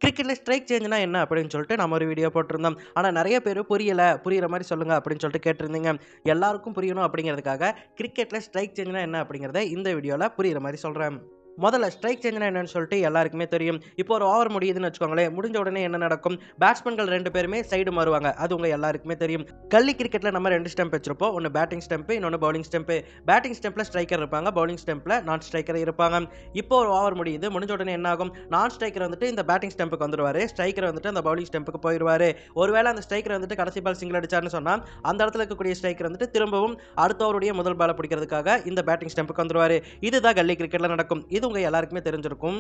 கிரிக்கெட்ல ஸ்ட்ரைக் சேஞ்ச்னா என்ன அப்படின்னு சொல்லிட்டு நம்ம ஒரு வீடியோ போட்டிருந்தோம். ஆனா நெறைய பேரு புரியிற மாரி சொல்லுங்க அப்படின்னு சொல்லிட்டு கேட்டிருந்தீங்க. எல்லாருக்கும் புரியணும் அப்படிங்கிறதுக்காக கிரிக்கெட்ல ஸ்ட்ரைக் சேஞ்ச்னா என்ன அப்படிங்கிறத இந்த வீடியோல புரியிற மாரி சொல்றேன். முதல்ல ஸ்ட்ரைக் சேஞ்ச்னா என்னன்னு சொல்லிட்டு எல்லாருக்குமே தெரியும். இப்போ ஒரு ஓவர் முடியுதுன்னு வச்சுக்கோங்களேன். முடிஞ்ச உடனே என்ன நடக்கும்? பேட்ஸ்மேன்கள் 2 பேருமே சைடு மாறுவாங்க. அது உங்க எல்லாருக்குமே தெரியும். கல்லி கிரிக்கெட்ல நம்ம 2 ஸ்டம்ப் வச்சிருப்போம். ஒன்னு பேட்டிங் ஸ்டம்ப், இன்னொன்னு பவுலிங் ஸ்டம்ப். பேட்டிங் ஸ்டம்ப்ல ஸ்ட்ரைக்கர் இருப்பாங்க. பவுலிங் ஸ்டம்ப்ல நான் ஸ்ட்ரைக்கர் இருப்பாங்க. இப்போ ஒரு ஓவர் முடியுது. முடிஞ்ச உடனே என்ன ஆகும்? நான் ஸ்ட்ரைக்கர் வந்துட்டு இந்த பேட்டிங் ஸ்டம்ப்க்கு வந்துருவாரு. ஸ்ட்ரைக்கர் வந்துட்டு அந்த பவுலிங் ஸ்டம்ப்க்கு போயிருவாரு. ஒருவேளை அந்த ஸ்ட்ரைக்கர் வந்துட்டு கடைசி பால் சிங்கிள் அடிச்சாருன்னு சொன்னா, அந்த இடத்துல இருக்கக்கூடிய ஸ்ட்ரைக்கர் வந்துட்டு திரும்பவும் அடுத்த ஓவருடைய முதல் பால பிடிக்கிறதுக்காக இந்த பேட்டிங் ஸ்டம்ப்க்கு வந்துருவாரு. இதுதான் கல்லி கிரிக்கெட்ல நடக்கும். இது உங்க எல்லாருக்குமே தெரிஞ்சிருக்கும்.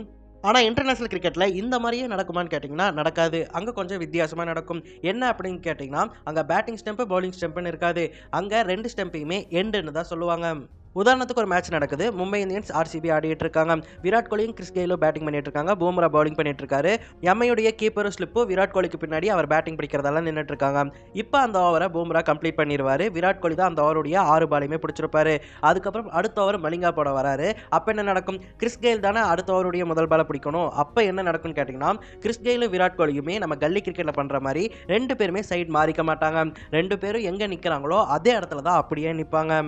ஆனா இன்டர்நேஷனல் கிரிக்கெட்ல இந்த மாரியே நடக்குமான்னு கேட்டீங்கன்னா, நடக்காது. அங்க கொஞ்சம் வித்தியாசமா நடக்கும். என்ன அப்படின்னு கேட்டீங்கன்னா, அங்க பேட்டிங் ஸ்டம்ப், பவுலிங் ஸ்டம்ப்ன்னு இருக்காது. அங்க 2 ஸ்டம்பையுமே எண்டுன்னு தான் சொல்லுவாங்க. உதாரணத்துக்கு ஒரு மேட்ச் நடக்குது. மும்பை இந்தியன்ஸ் ஆர்சிபி ஆடிட்டு இருக்காங்க. விராட் கோலியும் கிறிஸ் கெயிலும் பேட்டிங் பண்ணிட்டு இருக்காங்க. பூம்ரா பவுலிங் பண்ணிட்டு இருக்காரு. எம்ஐயுடைய கீப்பரும் ஸ்லிப்பும் விராட் கோலிக்கு பின்னாடி அவர் பேட்டிங் பிடிக்கிறதால நின்னுட்டு இருக்காங்க. இப்போ அந்த ஓவரை பூம்ரா கம்ப்ளீட் பண்ணிடுவாரு. விராட் கோலி தான் அந்த ஓவருடைய 6 பாலையுமே பிடிச்சிருப்பாரு. அதுக்கப்புறம் அடுத்த ஓவர் மலிங்கா போட வராரு. அப்ப என்ன நடக்கும்? கிறிஸ் கெயில் தானே அடுத்த ஓவருடைய முதல் பாலை பிடிக்கணும். அப்ப என்ன நடக்கும்னு கேட்டீங்கன்னா, கிறிஸ் கெயிலும் விராட் கோலியுமே நம்ம கல்லி கிரிக்கெட்ல பண்ற மாதிரி 2 பேருமே சைடு மாறிக்க மாட்டாங்க. 2 பேரும் எங்க நிக்கிறாங்களோ அதே இடத்துல தான் அப்படியே நிப்பாங்க.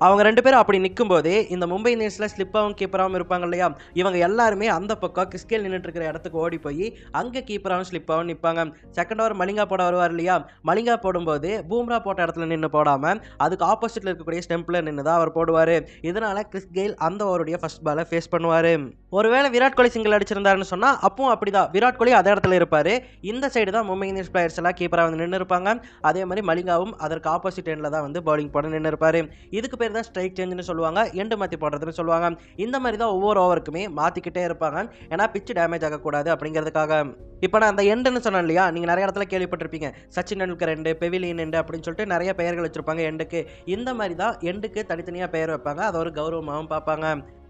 அவங்க 2 பேரும் அப்படி நிக்கும்போதே, இந்த மும்பை இந்தியன்ஸ்ல ஸ்லிப்பாவும், கீப்பராவும் இருப்பாங்க இல்லையா? இவங்க எல்லாருமே அந்த பக்கம் கிறிஸ் கெயில் நின்னுட்டு இருக்கிற இடத்துக்கு ஓடி போய், அங்க கீப்பராவும், ஸ்லிப்பாவும் நிப்பாங்க. செகண்ட் ஓவர் மலிங்கா போட வருவார் இல்லையா? மலிங்கா போடும்போது, பூம்ரா போட்ட இடத்துல நின்னு போடாம, அதுக்கு ஆப்போசிட்ல இருக்கக்கூடிய ஸ்டெம்ப்ல நின்னு தான் அவர் போடுவாரு. இதனால கிறிஸ் கெயில் அந்த ஓவருடைய ஃபர்ஸ்ட் பால ஃபேஸ் பண்ணுவாரு. ஒருவேளை விராட் கோலி சிங்கிள் அடிச்சிருந்தாருன்னு சொன்னா, அப்பவும் அப்படிதான். விராட் கோலி அதே இடத்துல இருப்பாரு. இந்த சைடு தான் மும்பை இந்தியன்ஸ் பிளேயர்ஸ் எல்லாம் கீப்பரா வந்து நின்னு இருப்பாங்க. அதே மாதிரி மலிங்காவும் அதற்கு ஆப்போசிட் எண்ட்ல தான் வந்து பவுலிங் போட நின்னு இருப்பாரு. இதுக்கு பேர் தான் ஸ்ட்ரைக் சேஞ்ச்னு சொல்லுவாங்க. எண்டு மாத்தி போடுறதுன்னு சொல்லுவாங்க. இந்த மாதிரி தான் ஒவ்வொரு ஓவருக்குமே மாத்திக்கிட்டே இருப்பாங்க. ஏன்னா பிட்ச் டேமேஜ் ஆகக்கூடாது அப்படிங்கிறதுக்காக. இப்போ நான் அந்த எண்டுன்னு சொன்னேன் இல்லையா? நீங்க நிறைய இடத்துல கேள்விப்பட்டிருப்பீங்க. Sachin Tendulkar end, pavilion end அப்படின்னு சொல்லிட்டு நிறைய பெயர்கள் வச்சிருப்பாங்க எண்டுக்கு. இந்த மாதிரி தான் எண்டுக்கு தனித்தனியா பெயர் வைப்பாங்க. அதை ஒரு கௌரவமாகவும் பார்ப்பாங்க.